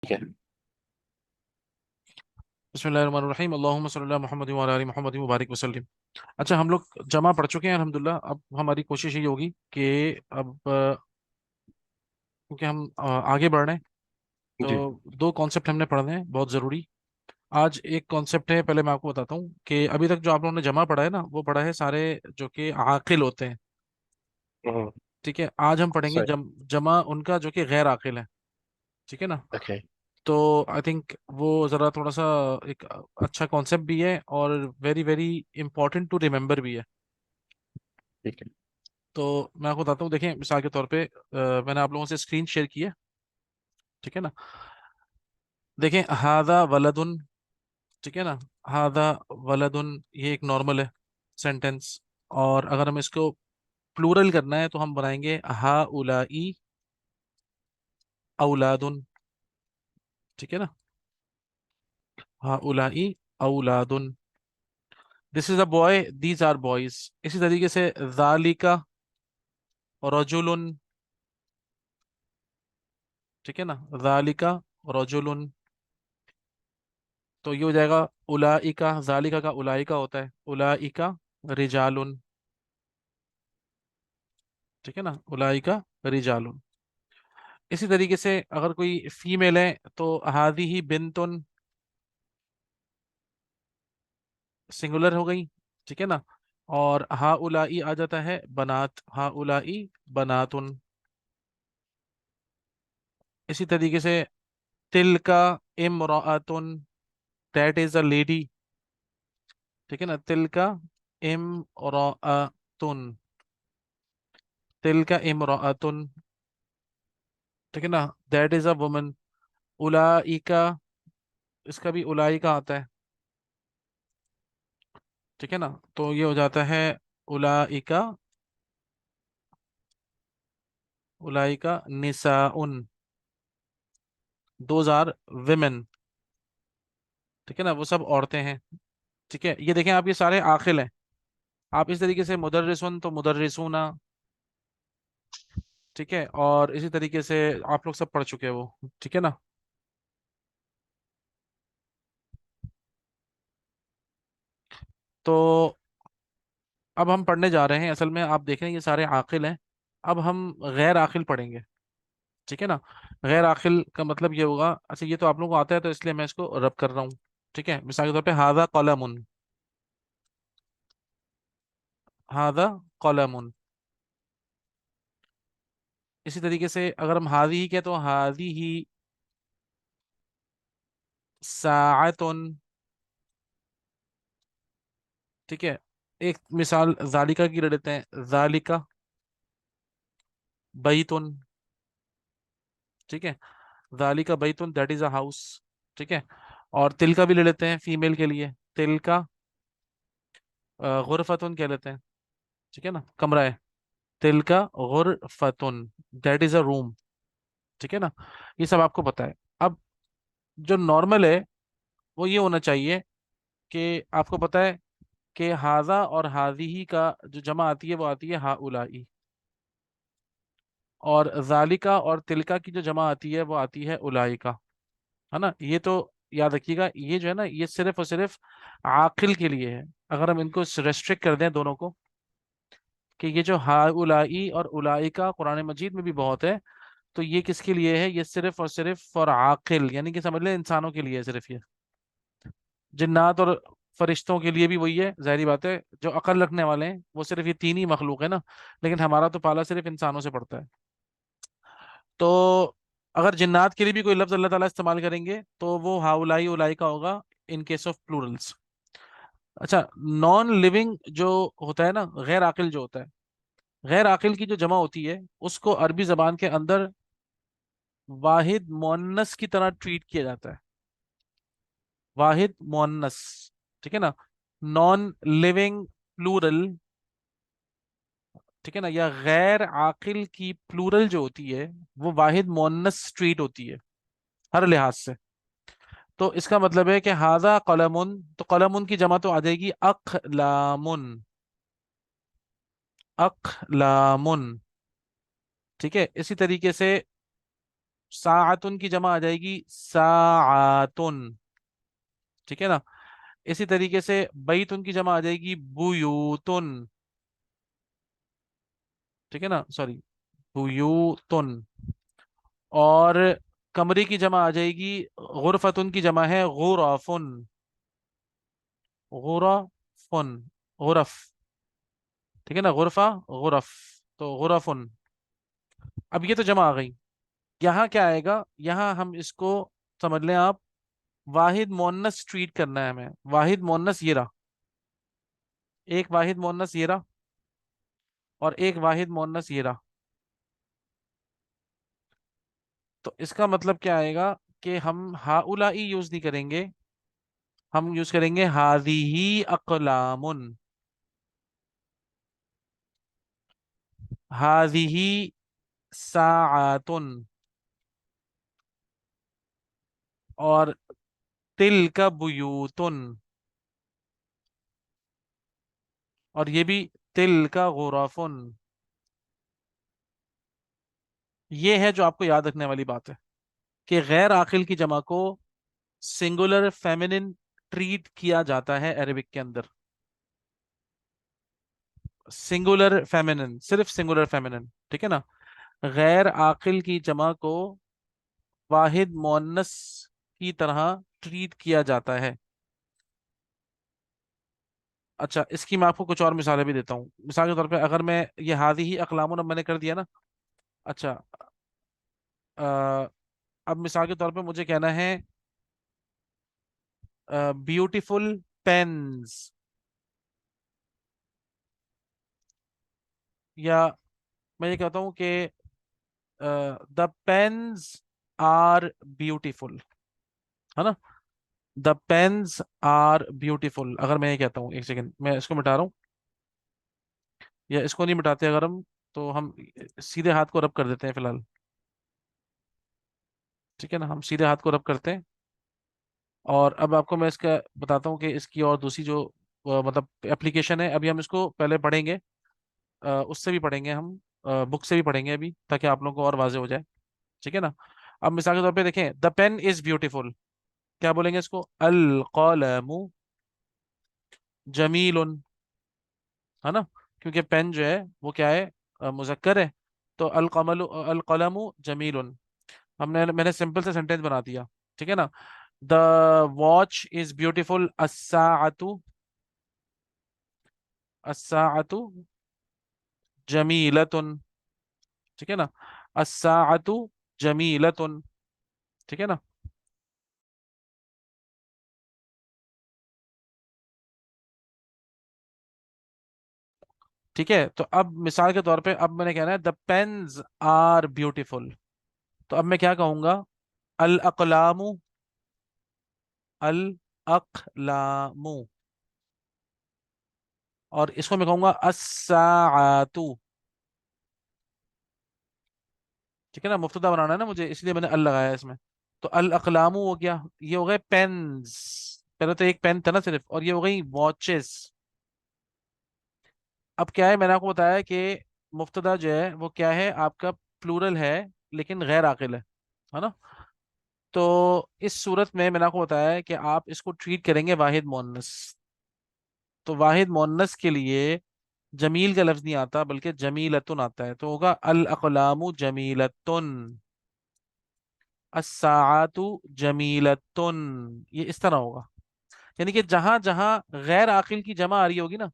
ठीक है। बिस्मिल्लाहिर्रहमानिर्रहीम अल्लाहुम्मा सल्ली अला मुहम्मद व अला आलि मुहम्मद मुबारक वसल्लम। अच्छा, हम लोग जमा पढ़ चुके हैं अल्हम्दुलिल्लाह। अब हमारी कोशिश ये होगी कि अब क्योंकि हम आगे बढ़ रहे हैं, जी। तो दो कॉन्सेप्ट हमने पढ़ने हैं बहुत ज़रूरी। आज एक कॉन्सेप्ट है, पहले मैं आपको बताता हूँ कि अभी तक जो आप लोगों ने जमा पढ़ा है ना, वो पढ़ा है सारे जो कि आकिल होते हैं। हम्म। ठीक है, आज हम पढ़ेंगे सही। जमा उनका जो कि गैर आकिल है। ठीक है ना। ओके। तो आई थिंक वो ज़रा थोड़ा सा एक अच्छा कॉन्सेप्ट भी है और very very important to remember भी है। ठीक है। तो मैं आपको बताता हूँ, देखें मिसाल के तौर पे मैंने आप लोगों से स्क्रीन शेयर की है। ठीक है ना। देखें, हादा वलदुन। ठीक है ना। हादा वलदुन, ये एक नॉर्मल है सेंटेंस। और अगर हम इसको प्लूरल करना है तो हम बनाएंगे हा उलाई औलादुन। ठीक है ना। हा उलाई औलादुन। This is a boy, these are boys. इसी तरीके से जालिका रजुलुन। ठीक है ना। जालिका रजुलुन। तो ये हो जाएगा उलाइका। जालिका का उलाइका होता है, उलाइका रिजालुन। ठीक है ना। उलाइका रिजालुन। इसी तरीके से अगर कोई फीमेल है तो हादी ही बिनतुन, सिंगुलर हो गई। ठीक है ना। और हा उलाई आ जाता है बनात, हा उलाई बनातुन। इसी तरीके से तिल का इमरातुन, दैट इज अ लेडी। ठीक है ना। तिल का इमरातुन, तिल का इमरातुन। ठीक है ना। That is a woman. उलाइका, इसका भी उलाई का आता है। ठीक है ना। तो ये हो जाता है उलाइका, उलाइका निसाउन, दोज आर विमेन। ठीक है ना, वो सब औरतें हैं। ठीक है, ये देखें आप, ये सारे आखिल हैं। आप इस तरीके से मुदर्रिसुन तो मुदर्रिसूना। ठीक है, और इसी तरीके से आप लोग सब पढ़ चुके हैं वो। ठीक है ना। तो अब हम पढ़ने जा रहे हैं, असल में आप देखें ये सारे आखिल हैं। अब हम गैर आखिल पढ़ेंगे। ठीक है ना। गैर आखिल का मतलब ये होगा, अच्छा ये तो आप लोगों को आता है तो इसलिए मैं इसको रब कर रहा हूँ। ठीक है, मिसाल के तौर पे हादा कलमुन, हादा कलमुन। इसी तरीके से अगर हम हादी ही कहें तो हादी ही साअतुन। ठीक है, एक मिसाल जालिका की ले लेते हैं, जालिका बैतुन। ठीक है, जालिका बैतुन, दैट इज अ हाउस। ठीक है, और तिल का भी ले लेते हैं फीमेल के लिए, तिल का गुरफतुन कह लेते हैं। ठीक है ना, कमरा है। तिल का गुरफतुन, दैट इज अ रूम। ठीक है ना। ये सब आपको पता है। अब जो नॉर्मल है वो ये होना चाहिए कि आपको पता है कि हाजा और हाजिही का जो जमा आती है वो आती है हा उलाई। और जालिका और तिलका की जो जमा आती है वो आती है उलाई का। है ना। ये तो याद रखिएगा, ये जो है ना, ये सिर्फ और सिर्फ आकिल के लिए है। अगर हम इनको रेस्ट्रिक्ट कर दें दोनों को, कि ये जो हा उलाई और उलाई का कुरान मजीद में भी बहुत है, तो ये किसके लिए है? ये सिर्फ और सिर्फ फॉर आकिल, यानी कि समझ लें इंसानों के लिए है सिर्फ ये। जिन्नात और फरिश्तों के लिए भी वही है, जाहिर बात है। जो अकल रखने वाले हैं वो सिर्फ ये तीन ही मखलूक है ना। लेकिन हमारा तो पाला सिर्फ इंसानों से पड़ता है। तो अगर जिन्नात के लिए भी कोई लफ्ज अल्लाह ताला इस्तेमाल करेंगे तो वो हाउलाई उलाई का होगा, इन केस ऑफ प्लूरल्स। अच्छा, नॉन लिविंग जो होता है ना, गैर आकिल जो होता है, गैर आकिल की जो जमा होती है उसको अरबी जबान के अंदर वाहिद मुअन्नस की तरह ट्रीट किया जाता है। वाहिद मुअन्नस। ठीक है ना। Non living plural. ठीक है ना, या गैर आकिल की प्लूरल जो होती है वो वाहिद मुअन्नस ट्रीट होती है हर लिहाज से। तो इसका मतलब है कि हाजा कलमुन, तो कलमुन की जमा तो आ जाएगी अकलामुन, अकलामुन। ठीक है, इसी तरीके से साअतुन की जमा आ जाएगी साआतुन, ठीक है ना। इसी तरीके से बैतुन की जमा आ जाएगी बुयूतुन, ठीक है ना, सॉरी, बुयूतुन। और कमरे की जमा आ जाएगी, गुरफतुन की जमा है गुरफुन, गुरफुन, गुरफ, ठीक है ना, गुरफा, गुरफ, तो गुरफुन। अब ये तो जमा आ गई। यहाँ क्या आएगा, यहाँ हम इसको समझ लें आप, वाहिद मोन्नस ट्रीट करना है हमें। वाहिद मोन्नस ये रहा, एक वाहिद मोन्नस ये रहा, और एक वाहिद मोन्नस ये रहा। तो इसका मतलब क्या आएगा कि हम हाउलाई यूज नहीं करेंगे, हम यूज करेंगे हादिही अकलामुन, हादिही साआतुन, और तिल का बुयूतुन, और ये भी तिल का गुराफुन। ये है जो आपको याद रखने वाली बात है, कि गैर आकिल की जमा को सिंगुलर फेमिनिन ट्रीट किया जाता है अरबिक के अंदर। सिंगुलर फेमिनिन, सिर्फ सिंगुलर फेमिनिन, ठीक है ना। गैर आकिल की जमा को वाहिद मोन्नस की तरह ट्रीट किया जाता है। अच्छा, इसकी मैं आपको कुछ और मिसालें भी देता हूँ। मिसाल के तौर पे अगर मैं ये हादी ही अकलामुन अब मैंने कर दिया ना। अच्छा, अ, अब मिसाल के तौर पे मुझे कहना है ब्यूटीफुल पेन्स, या मैं ये कहता हूँ कि द पेन्स आर ब्यूटीफुल, है ना। द पेन्स आर ब्यूटीफुल, अगर मैं ये कहता हूँ, एक सेकंड मैं इसको मिटा रहा हूँ, या इसको नहीं मिटाते अगर हम, तो हम सीधे हाथ को रब कर देते हैं फिलहाल, ठीक है ना, हम सीधे हाथ को रब करते हैं। और अब आपको मैं इसका बताता हूँ कि इसकी और दूसरी जो मतलब एप्लीकेशन है, अभी हम इसको पहले पढ़ेंगे, उससे भी पढ़ेंगे हम, बुक से भी पढ़ेंगे अभी, ताकि आप लोगों को और वाजे हो जाए, ठीक है ना। अब मिसाल के तौर पे देखें, द पेन इज ब्यूटीफुल, क्या बोलेंगे इसको, अल कलमु जमीलुन, है ना, क्योंकि पेन जो है वो क्या है, मुजक्कर है। तो अल कलमु जमीलुन, मैंने सिंपल से सेंटेंस बना दिया, ठीक है ना। द वॉच इज ब्यूटीफुल अस्साअतु, अस्साअतु जमीलतुन, ठीक है ना, अस्साअतु जमीलतुन, ठीक है ना। ठीक है, तो अब मिसाल के तौर पे अब मैंने कहना है द पेन्स आर ब्यूटीफुल, तो अब मैं क्या कहूंगा, अल अकलामु, अल अकलामु, और इसको मैं कहूंगा अस्साअतु, ठीक है ना। मुफ्तदा बनाना है ना मुझे, इसलिए मैंने अल लगाया है इसमें। तो अल अकलामु हो गया, ये हो गए पेन्स, पहले तो एक पेन था ना सिर्फ, और ये हो गई वॉचेस। अब क्या है, मैंने आपको बताया कि मुफ्तदा जो है वो क्या है आपका, प्लूरल है, लेकिन गैर आकिल है ना। तो इस सूरत में मैंने आपको बताया है कि आप इसको ट्रीट करेंगे वाहिद मोन्नस। तो वाहिद मोन्नस के लिए जमील का लफ्ज नहीं आता, बल्कि जमीलतुन आता है, तो होगा अल अक़लामु जमीलतुन, अस्साअतु जमीलतुन, ये इस तरह होगा। यानी कि जहां जहां गैर आकिल की जमा आ रही होगी ना,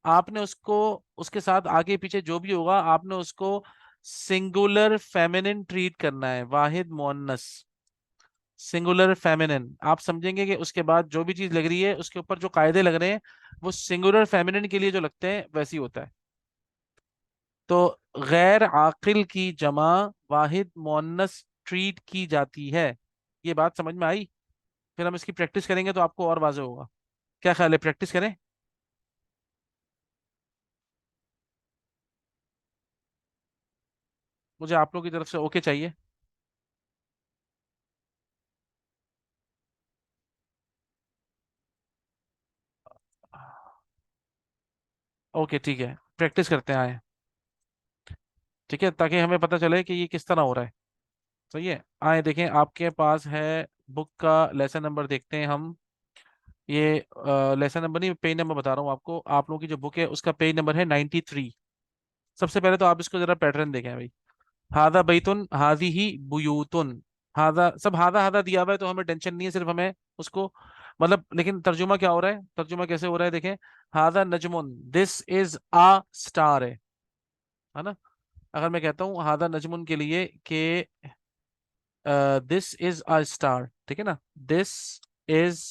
आपने उसको, उसके साथ आगे पीछे जो भी होगा, आपने उसको सिंगुलर फेमिनिन ट्रीट करना है, वाहिद मोन्नस, सिंगुलर फेमिनिन। आप समझेंगे कि उसके बाद जो भी चीज लग रही है उसके ऊपर जो कायदे लग रहे हैं, वो सिंगुलर फेमिनिन के लिए जो लगते हैं वैसे ही होता है। तो गैर आकिल की जमा वाहिद मोन्नस ट्रीट की जाती है। ये बात समझ में आई। फिर हम इसकी प्रैक्टिस करेंगे तो आपको और वाज़ेह होगा। क्या ख्याल है, प्रैक्टिस करें। मुझे आप लोगों की तरफ से ओके चाहिए। ओके ठीक है, प्रैक्टिस करते हैं आए, ठीक है, ताकि हमें पता चले कि ये किस तरह हो रहा है। सही है। आए देखें, आपके पास है बुक का लेसन नंबर, देखते हैं हम। ये लेसन नंबर नहीं, पेज नंबर बता रहा हूँ आपको। आप लोगों की जो बुक है उसका पेज नंबर है 93। सबसे पहले तो आप इसको जरा पैटर्न देखें भाई। हादा बैतुन, हादी ही बुयूतुन। हादा सब हादा हादा दिया हुआ है, तो हमें टेंशन नहीं है, सिर्फ हमें उसको मतलब, लेकिन तर्जुमा क्या हो रहा है, तर्जुमा कैसे हो रहा है देखें। हादा Najmun, this is uh star है ना। अगर मैं कहता हूँ हादा नजमुन के लिए कि दिस इज अ स्टार, ठीक है ना, दिस इज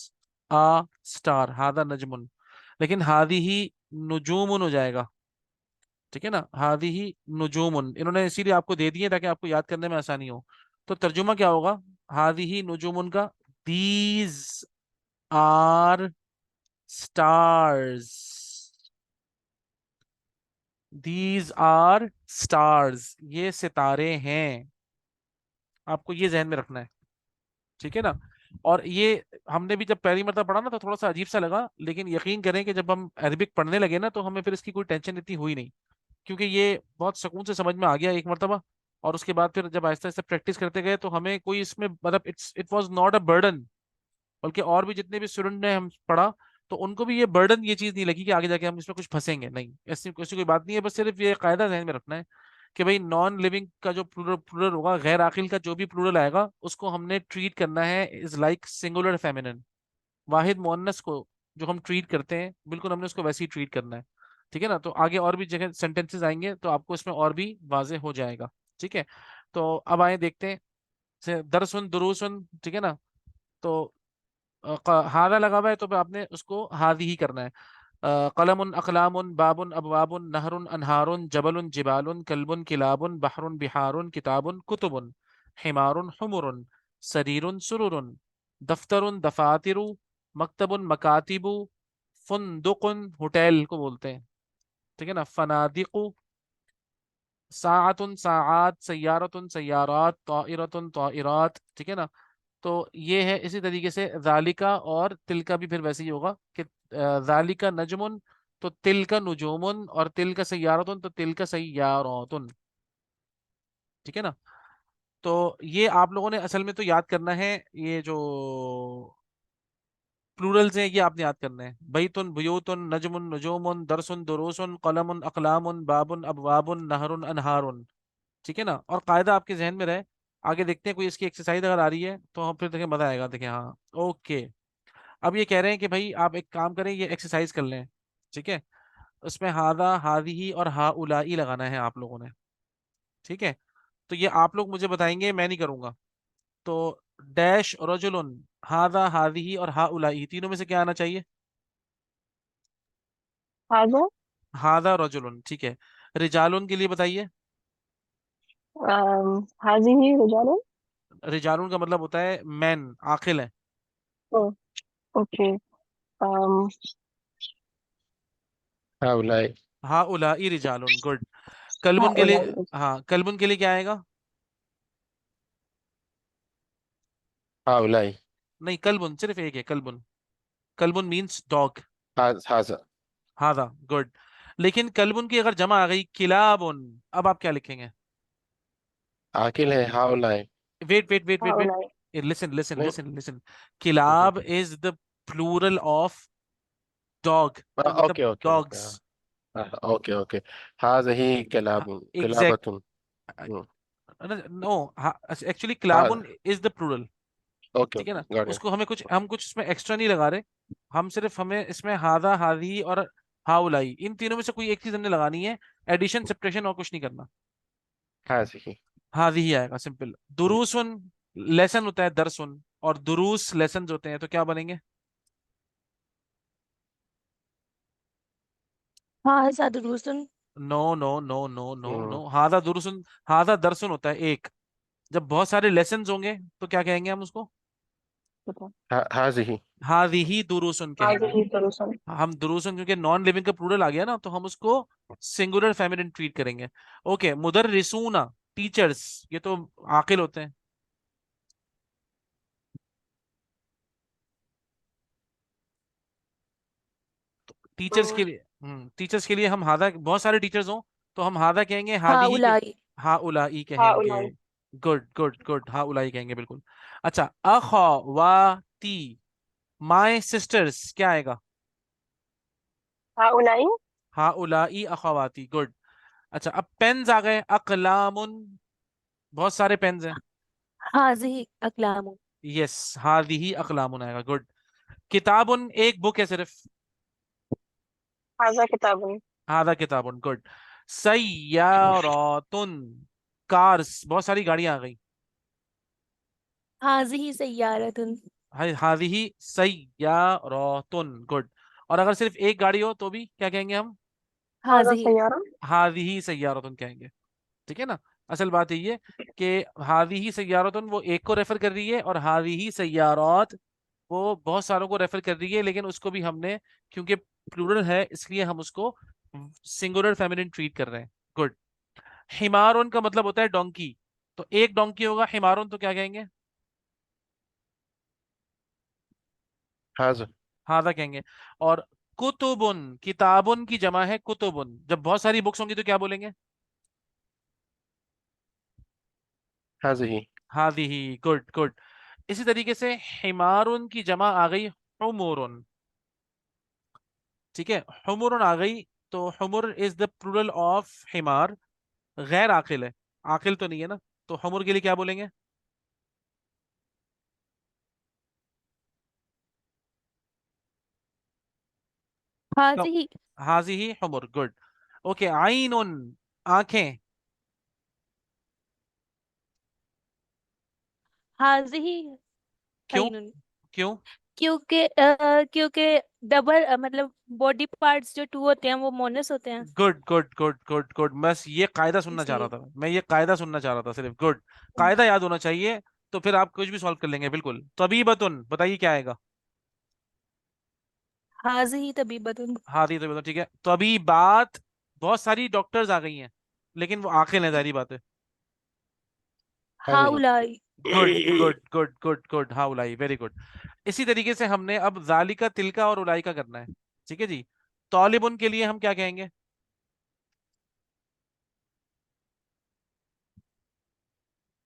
अ स्टार, हादा नजमुन। लेकिन हादी ही नुजूमुन हो जाएगा, ठीक है ना, हादी ही नुजूमुन इन्होंने इसीलिए आपको दे दिए ताकि आपको याद करने में आसानी हो। तो तर्जुमा क्या होगा हादी ही नुजूमुन का? These are stars, these are stars, ये सितारे हैं। आपको ये जहन में रखना है, ठीक है ना। और ये हमने भी जब पहली मरतबा पढ़ा ना तो थोड़ा सा अजीब सा लगा, लेकिन यकीन करें कि जब हम अरबिक पढ़ने लगे ना तो हमें फिर इसकी कोई टेंशन इतनी हुई नहीं, क्योंकि ये बहुत सुकून से समझ में आ गया एक मरतबा। और उसके बाद फिर जब आहिस्ता आहिस्ता प्रैक्टिस करते गए तो हमें कोई इसमें मतलब it was not a burden. बल्कि और भी जितने भी स्टूडेंट ने हम पढ़ा तो उनको भी ये बर्डन, ये चीज नहीं लगी कि आगे जाके हम इसमें कुछ फंसेंगे, नहीं, ऐसी ऐसी कोई बात नहीं है। बस सिर्फ ये कायदा ध्यान में रखना है कि भाई नॉन लिविंग का जो प्लूरल प्लूरल होगा, गैर आकिल का जो भी प्लूरल आएगा उसको हमने ट्रीट करना है इज लाइक सिंगुलर फेमिनिन। वाहिद मुअन्नस को जो हम ट्रीट करते हैं बिल्कुल हमने उसको वैसे ही ट्रीट करना है, ठीक है ना। तो आगे और भी जगह सेंटेंसेस आएंगे तो आपको इसमें और भी वाजे हो जाएगा, ठीक है। तो अब आए देखते हैं दरसुन दुरूसुन, ठीक है ना। तो हादा लगा हुआ है तो फिर आपने उसको हादी ही करना है। कलमुन अकलामुन बाबुन अबवाबुन नहरुन अनहारुन जबलुन जिबालुन कल्बुन किलाबुन बहरुन बिहारुन किताबुन कुतुबुन हिमारुन हुमुरुन सरीरुन सुरुरुन दफ्तरुन दफातिरु मकतबुन मकातिबु फुंदुकुन, होटल को बोलते हैं, ठीक है ना, फनादिकु साअतुन साआत सय्यारतुन सय्यारात ताइरतुन ताइरात, ठीक है ना। तो ये है इसी तरीके से जालिका और तिल का भी फिर वैसे ही होगा कि जालिका नजमुन तो तिल का नुजूमुन, और तिल का सय्यारतुन तो तिल का सय्यारतुन, ठीक है ना। तो ये आप लोगों ने असल में तो याद करना है, ये जो प्लूरल्स हैं ये आपने याद करने हैं। बैतुन बुयूतुन नजमुन नुजूमुन दरसुन दुरूसुन कलमुन अकलामुन बाबुन अबवाबुन नहरुन अनहारुन, ठीक है ना। और कायदा आपके जहन में रहे। आगे देखते हैं कोई इसकी एक्सरसाइज अगर आ रही है तो हम फिर देखें, मजा आएगा, देखें, हाँ। ओके, अब ये कह रहे हैं कि भाई आप एक काम करें, ये एक्सरसाइज कर लें, ठीक है। उसमें हादा हादिही और हा उलाई लगाना है आप लोगों ने, ठीक है। तो ये आप लोग मुझे बताएंगे, मैं नहीं करूंगा। तो डैश रजुलुन, हादा हादिही और हा उलाई, तीनों में से क्या आना चाहिए? हाजा हादा रजुलुन, ठीक है। रिजालुन के लिए बताइए। हाजिही रुजालुन। रिजालुन का मतलब होता है मैन, आकिल है। ओ, ओके। um, हाउलाई। हा उलाई रिजालुन, गुड। कलबुन के लिए, हाउलाई। हाँ, कलबुन के लिए क्या आएगा? हाउलाई। नहीं, कलबुन सिर्फ एक है, कलबुन। कलबुन मीन्स डॉग। हाजा। हादा, गुड। लेकिन कलबुन की अगर जमा आ गई किलाबुन, अब आप क्या लिखेंगे? आकिल है हाउलाई। Wait wait wait wait wait, हाउलाई। लिसन लिसन नहीं। Listen listen. किलाब is the plural of dog, मतलब okay okay okay. Dogs. Okay okay. हाजा ही एग्जैक्ट, किलाबतुन। हम्म, नो, एक्चुअली हाँ। किलाबुन इज द प्लूरल, ओके ठीक है ओके ना। Got it. उसको हमें कुछ, हम कुछ इसमें एक्स्ट्रा नहीं लगा रहे। हम सिर्फ हमें इसमें हादा हादी और हाउलाई, इन तीनों में से कोई एक चीज हमने लगानी है। एडिशन सब्ट्रैक्शन और कुछ नहीं करना। हाजी ही। हादी ही आएगा, सिंपल। दुरूसुन लेसन होता है दरसुन, और दुरूस लेसन होते हैं, तो क्या बनेंगे? हाजा दुरुस्तुन। No no no no no no, hmm, हादा दुरुसुन, हादा दरसुन होता है एक। जब बहुत सारे लेसन होंगे तो क्या कहेंगे हम उसको? बताओ। हाजी ही। हादी ही दुरुसुन कहेंगे। हाजिही दुरुस्तुन। हम दुरुसन, क्योंकि नॉन लिविंग का प्लूरल आ गया ना तो हम उसको सिंगुलर फेमिनिन ट्रीट करेंगे। ओके, मुदर्रिसूना, टीचर्स, ये तो आकिल होते हैं। टीचर्स के लिए, टीचर्स के लिए हम हादा, बहुत सारे टीचर्स हों तो हम हादा कहेंगे, हादी ही के, हाउलाई। हा उलाई कहेंगे। हाउलाई। गुड गुड गुड, हाँ उलाई कहेंगे बिल्कुल। अच्छा, अखवाती, माय सिस्टर्स, क्या आएगा? हाँ उलाई। हाँ उलाई अखवाती, गुड। अच्छा, अब पेन्स आ गए, अकलामुन, बहुत सारे पेन्स हैं। हाजिही अकलाम। यस, हादिही अकलामुन आएगा, गुड। किताबुन एक बुक है सिर्फ। हाजा किताबुन। हादा किताबुन, गुड। सय्यारतुन, कार्स, बहुत सारी गाड़ियां आ गई। हाजिही सय्यारतुन। हादिही सय्यारतुन, गुड। और अगर सिर्फ एक गाड़ी हो तो भी क्या कहेंगे हम? हाजा सय्यारा। हादिही सय्यारतुन कहेंगे, ठीक है ना। असल बात ये है कि हादिही सय्यारतुन वो एक को रेफर कर रही है, और हादिही सय्यारात वो बहुत सारों को रेफर कर रही है, लेकिन उसको भी हमने, क्योंकि प्लूरल है इसलिए हम उसको सिंगुलर फेमिनिन ट्रीट कर रहे हैं, गुड। हिमारुन का मतलब होता है डोंकी, तो एक डोंकी होगा, हिमारुन तो क्या कहेंगे? हाजा। हादा कहेंगे। और कुतुबुन, किताबुन की जमा है कुतुबुन, जब बहुत सारी बुक्स होंगी तो क्या बोलेंगे? हाजिही। हादिही, गुड गुड। इसी तरीके से हिमारुन की जमा आ गई हुमुरुन, ठीक है, हुमुरुन आ गई। तो हुमुर इज द प्लूरल ऑफ हिमार, गैर आकिल है, आकिल तो नहीं है ना, तो हुमुर के लिए क्या बोलेंगे? तो हाजिही। हाजी ही हुमुर, गुड। ओके, आइनुन, आंखें। हाजिही क्यों? अइनुन। क्यों? क्योंकि डबल मतलब बॉडी पार्ट्स जो टू होते हैं वो मोनस होते हैं, good good good good good, बस ये कायदा सुनना चाह रहा इसलिए। था मैं, ये कायदा सुनना चाह रहा था सिर्फ, गुड। कायदा याद होना चाहिए, तो फिर आप कुछ भी सॉल्व कर लेंगे बिल्कुल। तबीबतुन, बताइए क्या आएगा? हाजिही तबीबतुन। हाँ दी तो ठीक है। तबीबात, बहुत सारी डॉक्टर्स आ गई हैं, लेकिन वो आखिर है, जारी बात है। हाजिही। हाउलाई। Good good good good good, हाँ उलाई, वेरी गुड। इसी तरीके से हमने अब जालिका, तिलका और उलाई का करना है, ठीक है जी। तालिबुन के लिए हम क्या कहेंगे?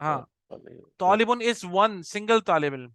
हाँ, तालिबुन इज वन सिंगल तालिब इल्म।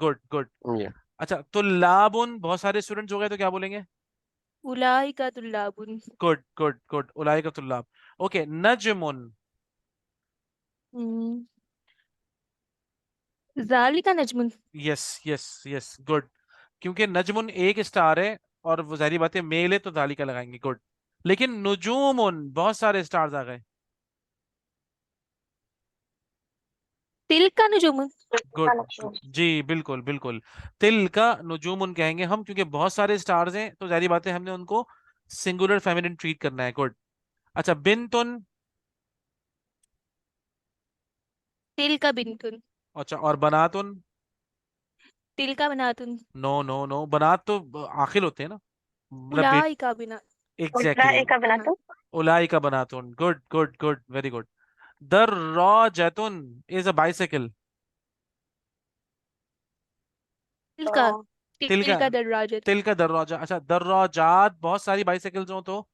Good good. Yeah. अच्छा, तुल्लाबुन, बहुत सारे स्टूडेंट्स हो गए तो क्या बोलेंगे? उलाइका तुल्लाबुन। गुड गुड गुड, उलाई का तुल्लाब। ओके, नजमुन। हम्म, जालिका नजमुन। Yes yes yes, good. क्योंकि नजमुन एक स्टार है, और वो जाहिर बात है मेल है, तो जालिका लगाएंगे, गुड। लेकिन नुजूमुन, बहुत सारे स्टार्स आ गए। तिल का नुजुम। गुड, जी बिल्कुल बिल्कुल। तिल का नुजूमुन कहेंगे हम, क्योंकि बहुत सारे स्टार्स हैं, तो जाहिर बात है हमने उनको सिंगुलर फेमिनिन ट्रीट करना है, गुड। अच्छा, बिनतुन। तिल का बिनतुन। अच्छा, और बनातुन। तिल का बनातुन। नो नो नो, बनात तो आखिल होते हैं ना, मतलब उलाइका बिना। एग्जैक्टली, उलाइका बनातुन। उलाई का बनातुन, good good good, very good. दर्राजतुन इज अ बाइसाइकिल। तिल का। तिल तिल का, का दर्राजत। तिल का दरवाजा। अच्छा, दर्राजात, बहुत सारी बाइसाइकिल्स हो तो?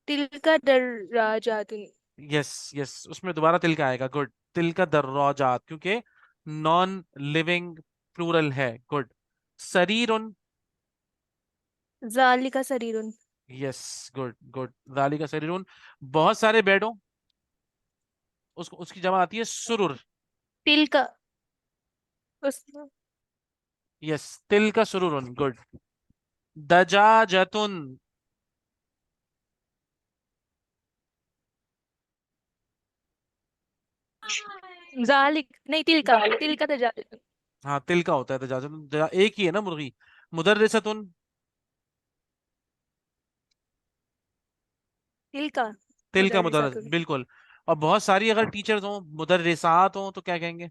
तिल का दर्राजातुन। यस यस, उसमें दोबारा तिल का आएगा, गुड। तिल का दर्राजात, क्योंकि नॉन लिविंग प्लूरल है, गुड। शरीरुन। जालिका सरीरुन। यस, गुड गुड, जाली का शरीरुन, बहुत सारे बेड हो, उसको उसकी जमा आती है सुरुर। तिल का उस यस, तिल का सुरुरुन, गुड। दजाजतुन। जालिक नहीं, तिल का दर्राजतुन। हाँ, तिल का होता है दजाजतुन, एक ही है ना मुर्गी। मुदर्रिसतुन। तिल का तिल का मुदर्रिस, मुदर्रिसातुन। बिल्कुल। और बहुत सारी अगर टीचर्स हो, मुदर्रिसात हो, तो क्या कहेंगे?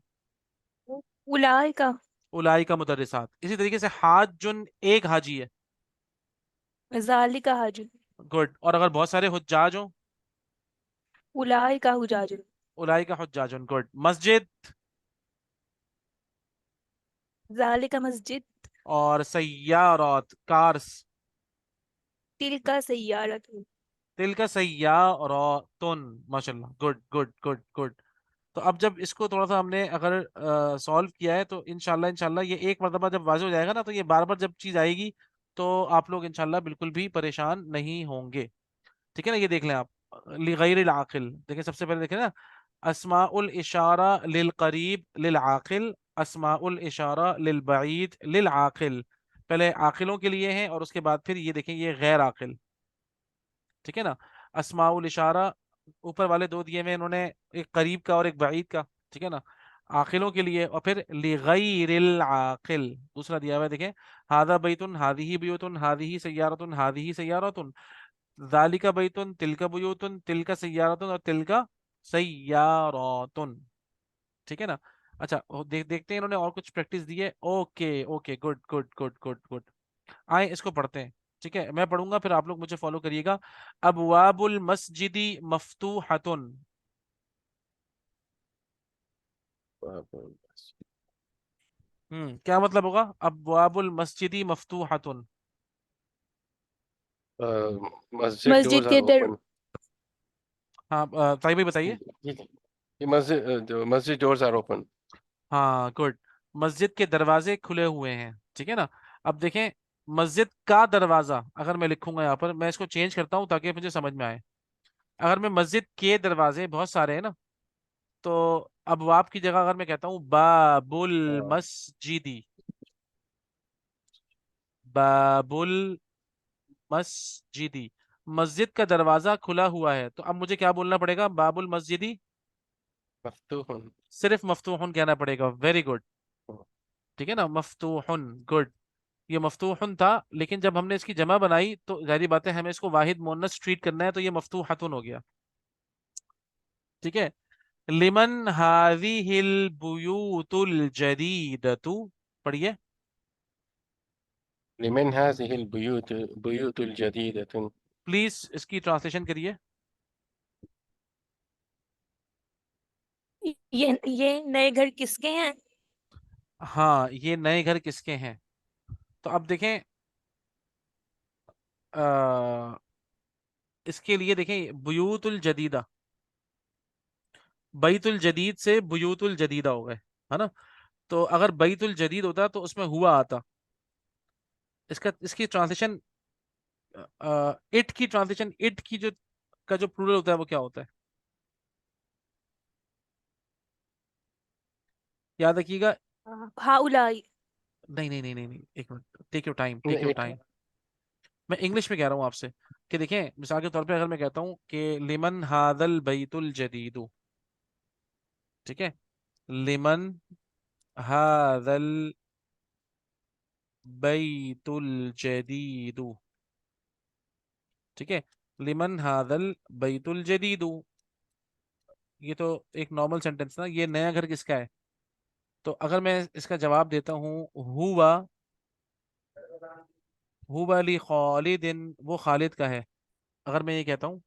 उलाइका। उलाई का मुदर्रिसात। इसी तरीके से हाजुन, एक हाजी है, जालिका हाजुन। गुड। और अगर बहुत सारे हुज्जाज हो, उलाइका हुजाजुन। उलाई का हुज्जाजुन, गुड। मस्जिद, जालिका मस्जिद। और सय्यारत कार्स। तिलका सय्यारतुन। तिलका सय्यारतुन। माशाल्लाह, गुड गुड गुड गुड। तो अब जब इसको थोड़ा सा हमने अगर सॉल्व किया है तो इंशाल्लाह इंशाल्लाह ये एक मरतबा जब वाज़ेह हो जाएगा ना, तो ये बार बार जब चीज आएगी तो आप लोग इंशाल्लाह बिल्कुल भी परेशान नहीं होंगे। ठीक है ना, ये देख लें आप। लिगैरिल आकिल, देखिए सबसे पहले देखें ना, अस्माउल इशारा लिल करीब लिल आकिल, अस्माउल इशारा लिल बईद लिल आकिल। पहले आकिलों के लिए हैं और उसके बाद फिर ये देखें ये गैर आकिल। ठीक है ना, अस्माउल इशारा ऊपर वाले दो दिए हुए इन्होंने, एक करीब का और एक बईद का। ठीक है ना, आकिलों के लिए। और फिर लिगैरिल आकिल दूसरा दिया हुआ है, देखें, हादा बैतुन हादिही बुयूतुन हादिही सय्यारतुन हादिही सय्यारतुन, ज़ालिका बैतुन तिलका बुयूतुन तिलका सय्यारतुन और तिलका सय्यारतुन। ठीक है ना। अच्छा देखते हैं इन्होंने और कुछ प्रैक्टिस दी है। Okay okay, good good good good good. आए इसको पढ़ते हैं। ठीक है, मैं पढ़ूंगा फिर आप लोग मुझे फॉलो करिएगा। अबवाबुल मस्जिदी मफ्तूहतुन। क्या मतलब होगा अबवाबुल मस्जिदी मफ्तूहतुन? मस्जिद मस्जिद डोर्स आर के दर ओपन। हाँ ताई भाई बताइए। ये मस्जिद डोर्स आर ओपन। हाँ गुड, मस्जिद के दरवाजे खुले हुए हैं। ठीक है ना। अब देखें, मस्जिद का दरवाजा अगर मैं लिखूंगा यहाँ पर, मैं इसको चेंज करता हूँ ताकि मुझे समझ में आए। अगर मैं मस्जिद के दरवाजे बहुत सारे हैं ना, तो अबवाब की जगह अगर मैं कहता हूँ बाबुल मस्जिदी, बाबुल मस्जिदी, मस्जिद का दरवाजा खुला हुआ है, तो अब मुझे क्या बोलना पड़ेगा? बाबुल मस्जिदी, मफ्तूहुन। सिर्फ मफ्तूहुन कहना पड़ेगा। Very good. ठीक है ना, मफ्तूहुन, गुड। ये मफ्तूहुन था, लेकिन जब हमने इसकी जमा बनाई तो जाहिर बात है हमें इसको वाहिद मुअन्नस ट्रीट करना है, तो ये मफ्तूहतुन हो गया। ठीक है। लिमन हाजिहिल बुयूतुल जदीदतु, पढ़िए। लिमन हाज़िहिल बुयूतुल जदीदतुन। प्लीज इसकी ट्रांसलेशन करिए। ये नए घर किसके हैं? हाँ, ये नए घर किसके हैं? तो अब देखें, आ, इसके लिए देखें बुयूतुल जदीदा, बैतुल जदीद से बुयूतुल जदीदा हो गए, है ना। तो अगर बैतुल जदीद होता तो उसमें हुआ आता। इसकी ट्रांसलेशन, इट की ट्रांसलेशन, इट की जो का जो प्लूरल होता है वो क्या होता है? याद रखिएगा। हाउलाई। नहीं नहीं नहीं नहीं नहीं, एक minute, take your time take नहीं योर इट। टाइम। मैं इंग्लिश में कह रहा हूँ आपसे कि देखें, मिसाल के तौर पे अगर मैं कहता हूँ कि लिमन हादल बैतुल जदीदु, ठीक है, लिमन हादल बैतुल जदीदु, ठीक है, लिमन हादल बैतुल जदीदु, ये तो एक नॉर्मल सेंटेंस ना, ये नया घर किसका है? तो अगर मैं इसका जवाब देता हूँ हुआ, हुआ ली खालिदिन, वो खालिद का है। अगर मैं ये कहता हूँ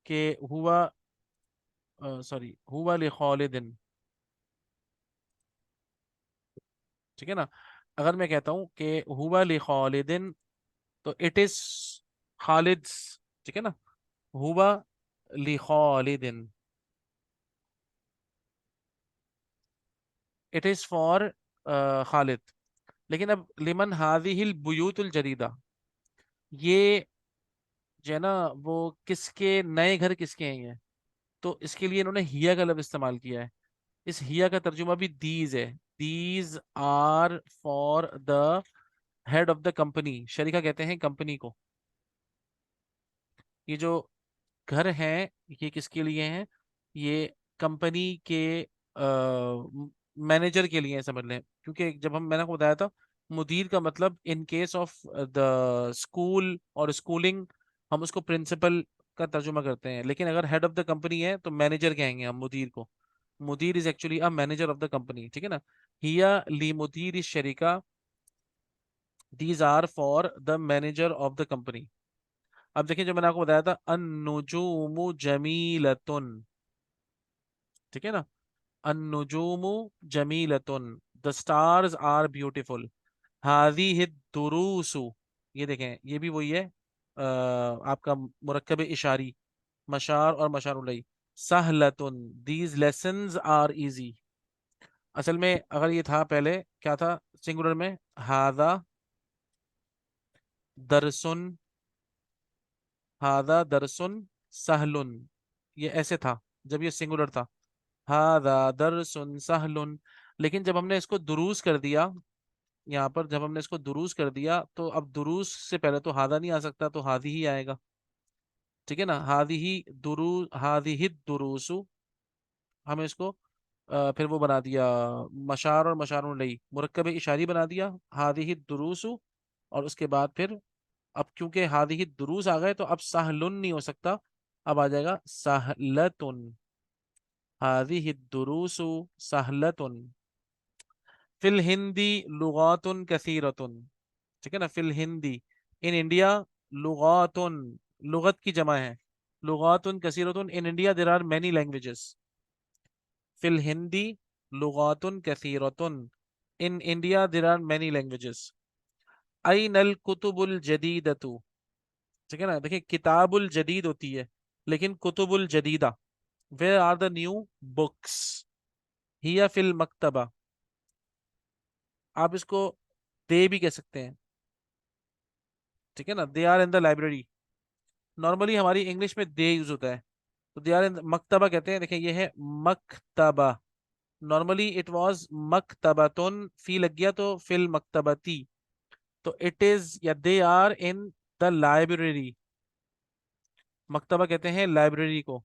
कि हुआ, सॉरी, हुआ ली खालिदिन, ठीक है ना। अगर मैं कहता हूँ कि हुआ ली खालिदिन, तो इट इज खालिद, ठीक है ना, हुआ ली खालिदिन, इट इज फॉर खालिद। लेकिन अब लिमन हादिहिल बुयूतुल जदीदा, ये जो है ना, वो किसके नए घर किसके हैं ये? तो इसके लिए इन्होंने हिया का लफ्ज इस्तेमाल किया है। इस हिया का तर्जुमा भी दीज है। These are for the head of the company, शरीका कहते हैं कंपनी को। ये जो घर हैं ये किसके लिए हैं? ये कंपनी के मैनेजर के लिए हैं, समझ लें। क्योंकि जब मैंने आपको बताया था, मुदीर का मतलब in case of the school और स्कूलिंग हम उसको प्रिंसिपल का तर्जुमा करते हैं, लेकिन अगर हेड ऑफ द कंपनी है तो मैनेजर कहेंगे हम मुदीर को। मुदीर is actually a manager of the company. ठीक है ना। हिया ली मुदीर इज शरीका, these are for the manager of the company. अब देखिए, जो मैंने आपको बताया था, अन्नुजूमु जमीलतुन, ठीक है ना, अन्नुजूमु जमीलतुन, द स्टार्स आर ब्यूटीफुल। हादिहि दुरूसु, ये देखें ये भी वही है, आपका मुरक्कब इशारी, मशार और मशार उलई। सहलतुन, दीज लेसन्स आर इजी। असल में अगर ये था पहले क्या था सिंगुलर में, हादा दरसुन, हादा दरसुन सहलुन, ये ऐसे था जब ये सिंगुलर था, हादा दरसुन सहलुन। लेकिन जब हमने इसको दुरूस कर दिया, यहाँ पर जब हमने इसको दुरूस कर दिया, तो अब दुरूस से पहले तो हादा नहीं आ सकता, तो हादी ही आएगा। ठीक है ना, हादी ही दुरू, हादी ही दुरूसु, हमें इसको फिर वो बना दिया, मशार और मशार लई मुरक्कब इशारी बना दिया, हादी ही दुरूसु। और उसके बाद फिर अब क्योंकि हादी ही दुरूस आ गए, तो अब सहलुन नहीं हो सकता, अब आ जाएगा सहलतुन, हादी ही दुरूसु सहलतुन। फिल हिंदी लुगातुन कसीरतुन, ठीक है ना, फिल हिंदी, इन इंडिया, लुगातुन, लुगत की जमा है, लुगातुन कसीरतुन, in India there are many languages. फिल हिंदी लुगातुन कसीरतुन, in India there are many languages. अइनल कुतुबुल जदीदतु, ठीक है ना, देखिए किताबुल जदीद होती है, लेकिन कुतुबुल जदीदा, where are the new books, हिया फिल मक्तबा। आप इसको दे भी कह सकते हैं, ठीक है ना, they are in the library. Normally हमारी इंग्लिश में दे यूज होता है, तो दे आर इन मक्तबा कहते हैं, देखिए ये है मक्तबा। नॉर्मली इट वाज मक्तबतुन, फी लग गया तो फिल मक्तबती, तो इट इज या they are in the library. मक्तबा कहते हैं लाइब्रेरी को,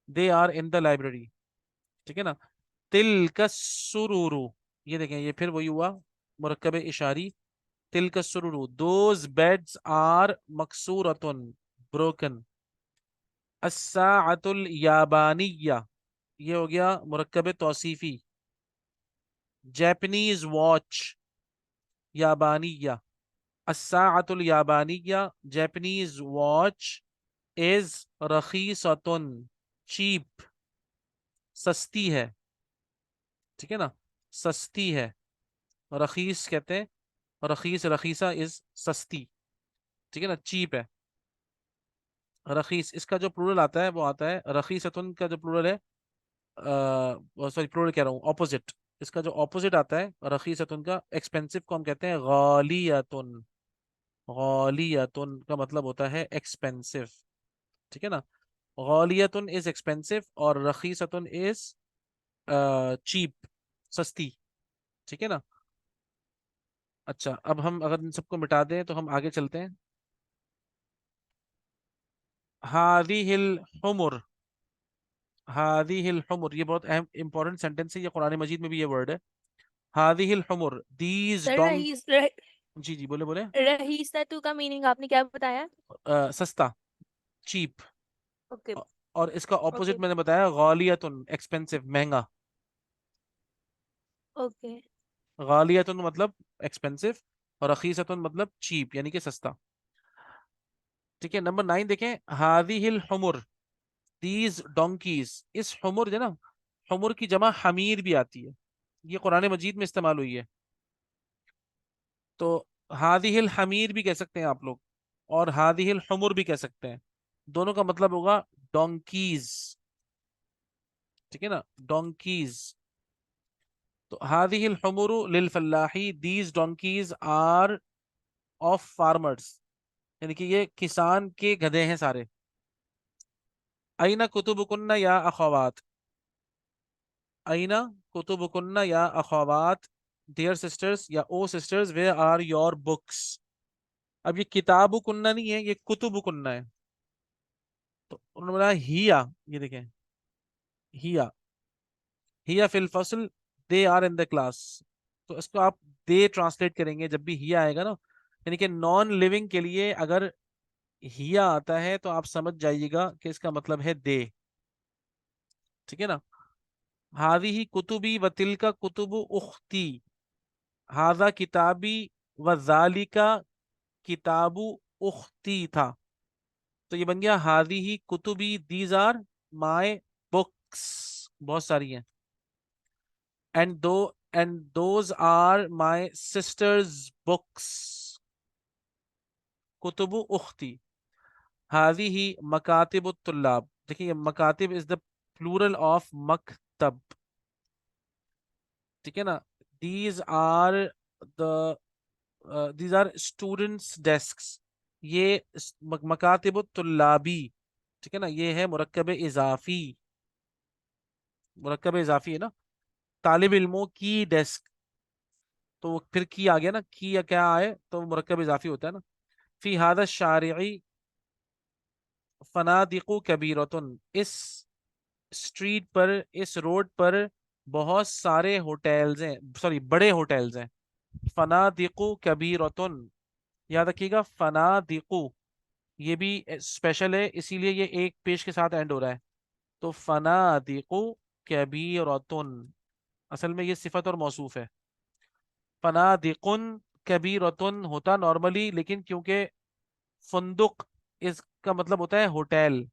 they are in the library, ठीक है ना। तिल का सुरूरू, ये देखें ये फिर वही हुआ मुरक्कब इशारी, तिल का सुरूरू, दोज बेड्स आर मकसूरतुन, ब्रोकन। अस्साअतुल याबानिया, ये हो गया मुरक्कब तौसीफी, जापानीज वॉच, याबानिया, अस्साअतुल याबानिया, जापानीज वॉच इज रखीसतुन, चीप, सस्ती है, ठीक है ना, सस्ती है। रखीस कहते हैं, रखीस, रखीसा इज सस्ती, ठीक है ना, चीप है। रखीस, इसका जो प्लूरल आता है वो आता है, रखीसतुन का जो प्लूरल है, सॉरी प्लूरल कह रहा हूँ, ऑपोजिट, इसका जो ऑपोजिट आता है रखीसतुन का, एक्सपेंसिव को हम कहते हैं गालियतुन। गालियतुन का मतलब होता है एक्सपेंसिव, ठीक है ना। गालियतुन इज एक्सपेंसिव और रखीसतुन इज चीप, सस्ती, ठीक है ना। अच्छा, अब हम अगर इन सबको मिटा दें तो हम आगे चलते हैं। हादिहिल हुमुर, हादिहिल हुमुर, ये बहुत अहम इंपॉर्टेंट सेंटेंस है, ये कुरान मजीद में भी ये वर्ड है। हादिहिल हुमुर, दीज सर डोंग, रहीस जी जी बोले बोले। रहीसतु का मीनिंग आपने क्या बताया? सस्ता, चीप। ओके। और इसका ओके। ऑपोजिट मैंने बताया गालियतुन, एक्सपेंसिव, महंगा। ओके। गालियतुन मतलब एक्सपेंसिव, और रखीसतुन मतलब चीप यानी कि सस्ता। ठीक है, नंबर 9 देखें, हादिहिल हुमुर, दीज डोंकीज, इस हुमुर जो है ना, हुमुर की जमा हमीर भी आती है, ये कुरान मजीद में इस्तेमाल हुई है। तो हादिहिल हमीर भी कह सकते हैं आप लोग, और हादिहिल हुमुर भी कह सकते हैं, दोनों का मतलब होगा डोंकीज, ठीक है ना, डोंकीज। तो हादिहिल हुमुरु लिल फल्लाही, these donkeys are of farmers, यानी कि ये किसान के गधे हैं सारे। अईना कुतुबुकुन्ना या अखवात, अईना कुतुबुकुन्ना या अखवात, डियर सिस्टर्स या ओ सिस्टर्स, वे आर योर बुक्स। अब ये किताबुकुन्ना नहीं है, ये कुतुबुकुन्ना है, तो उन्होंने बोला हिया, ये देखें हिया, हिया फिल फसल, they are in the class. तो इसको आप दे ट्रांसलेट करेंगे जब भी हिया आएगा ना, यानी कि नॉन लिविंग के लिए अगर हिया आता है तो आप समझ जाइएगा कि इसका मतलब है दे, ठीक है ना। हादी ही कुतुबी व तिलका कुतुबु उख्ती, हाजा किताबी व जालिका किताबु उख्ती था, तो ये बन गया हादी ही Qutubi, these are my books, बहुत सारी हैं। एंड दो and those are my sister's books. कुतुबु उख्ती हादिही मकातिबु तुल्लाब। देखिए मकातिब इज द प्लूरल ऑफ मकतब, ठीक है ना। these are the these are students desks। ये मकातिबु तुल्लाबी, ठीक है ना, ये है मुरक्कब इजाफी। मुरक्कब इजाफी है ना, तालिब इल्मों की डेस्क, तो फिर की आ गया ना, की या क्या आए तो मुरक्कब इजाफी होता है ना। फी हादा शारिई फनादिकु कबीरतुन, इस स्ट्रीट पर, इस रोड पर बहुत सारे होटल्स हैं, सॉरी बड़े होटल्स हैं। फनादिकु कबीरतुन, याद रखिएगा फनादिकु ये भी स्पेशल है, इसीलिए ये एक पेश के साथ एंड हो रहा है। तो फनादिकु कबीरतुन, असल में ये सिफत और मौसूफ है। फनादिकुन कबीरतुन होता नॉर्मली, लेकिन क्योंकि फंदुक इसका मतलब होता है होटल,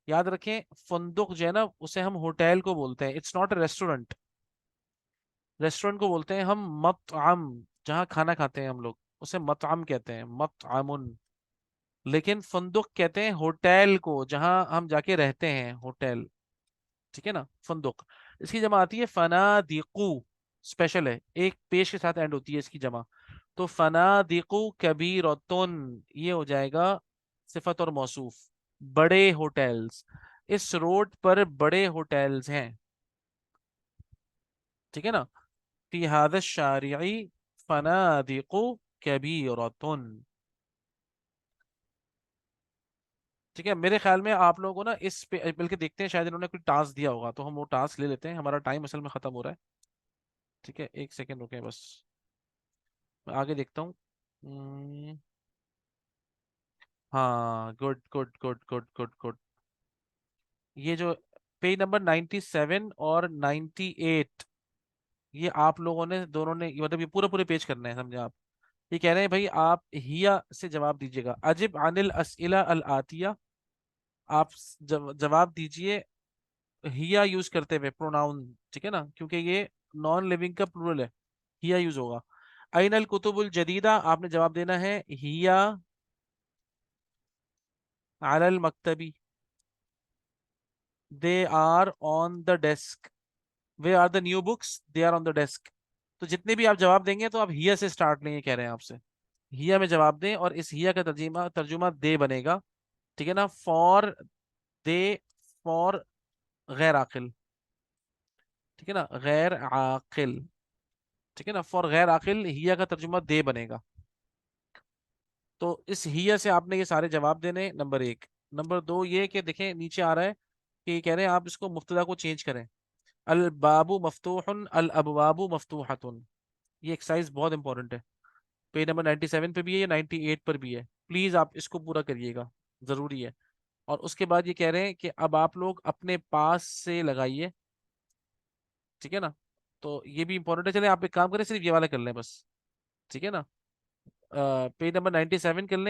याद रखें फंदुक जो है ना उसे हम होटल को बोलते हैं, it's not a restaurant. Restaurant को बोलते हैं हम मतअम, जहाँ खाना खाते हैं हम लोग उसे मतअम कहते हैं, मतअमुन। लेकिन फंदुक कहते हैं होटल को, जहाँ हम जाके रहते हैं, होटल, ठीक है ना, फंदुक। इसकी जमा आती है फनादिकु, स्पेशल है, एक पेश के साथ एंड होती है इसकी जमा। तो फनादिकु कबीरतुन ये हो जाएगा सिफत और मौसूफ, बड़े होटल्स, इस रोड पर बड़े होटल्स हैं, ठीक है ना। फी हादा शारिई फनादिकु कबीरतुन, ठीक है। मेरे ख्याल में आप लोगों को ना इस पे बल्कि देखते हैं, शायद इन्होंने कोई टास्क दिया होगा, तो हम वो टास्क ले लेते हैं, हमारा टाइम असल में खत्म हो रहा है। ठीक है, एक सेकेंड रुके बस, मैं आगे देखता हूँ। हम्म, हाँ, good good good good good good. ये जो पेज नंबर 97 और 98, ये आप लोगों ने दोनों ने मतलब ये पूरे पूरे पेज करना है, समझे आप। ये कह रहे हैं भाई आप हिया से जवाब दीजिएगा, अजिब अनिल अस्इला अल आतिया, आप जवाब दीजिए हिया यूज करते हुए प्रोनाउन, ठीक है ना, क्योंकि ये नॉन लिविंग का प्लूरल है, हिया यूज होगा। अइनल कुतुबुल जदीदा, आपने जवाब देना है हिया अलल मकतबी, they are on the desk, वे are the new books, they are on the desk. तो जितने भी आप जवाब देंगे तो आप हिया से स्टार्ट लेंगे, कह रहे हैं आपसे हिया में जवाब दें, और इस हिया का तर्जुमा तर्जुमा दे बनेगा, ठीक है ना, फॉर दे, फॉर गैर आकिल, ठीक है ना, गैर आकिल, ठीक है ना, फॉर गैर आकिल हिया का तर्जुमा दे बनेगा। तो इस हिया से आपने ये सारे जवाब देने, नंबर एक। नंबर दो ये कि देखें नीचे आ रहा है कि ये कह रहे हैं आप इसको मुफ्तदा को चेंज करें, अल बाबू मफ्तूहन अल अबवाबु मफ्तूहतुन। ये एक्सरसाइज बहुत इंपॉर्टेंट है, पेज नंबर 97 पे भी है या 98 पर भी है, प्लीज आप इसको पूरा करिएगा, जरूरी है। और उसके बाद ये कह रहे हैं कि अब आप लोग अपने पास से लगाइए, ठीक है ना। तो ये भी इंपॉर्टेंट है, चले आप एक काम करें सिर्फ ये वाला कर लें बस, ठीक है ना। पेज नंबर 97 कर लें।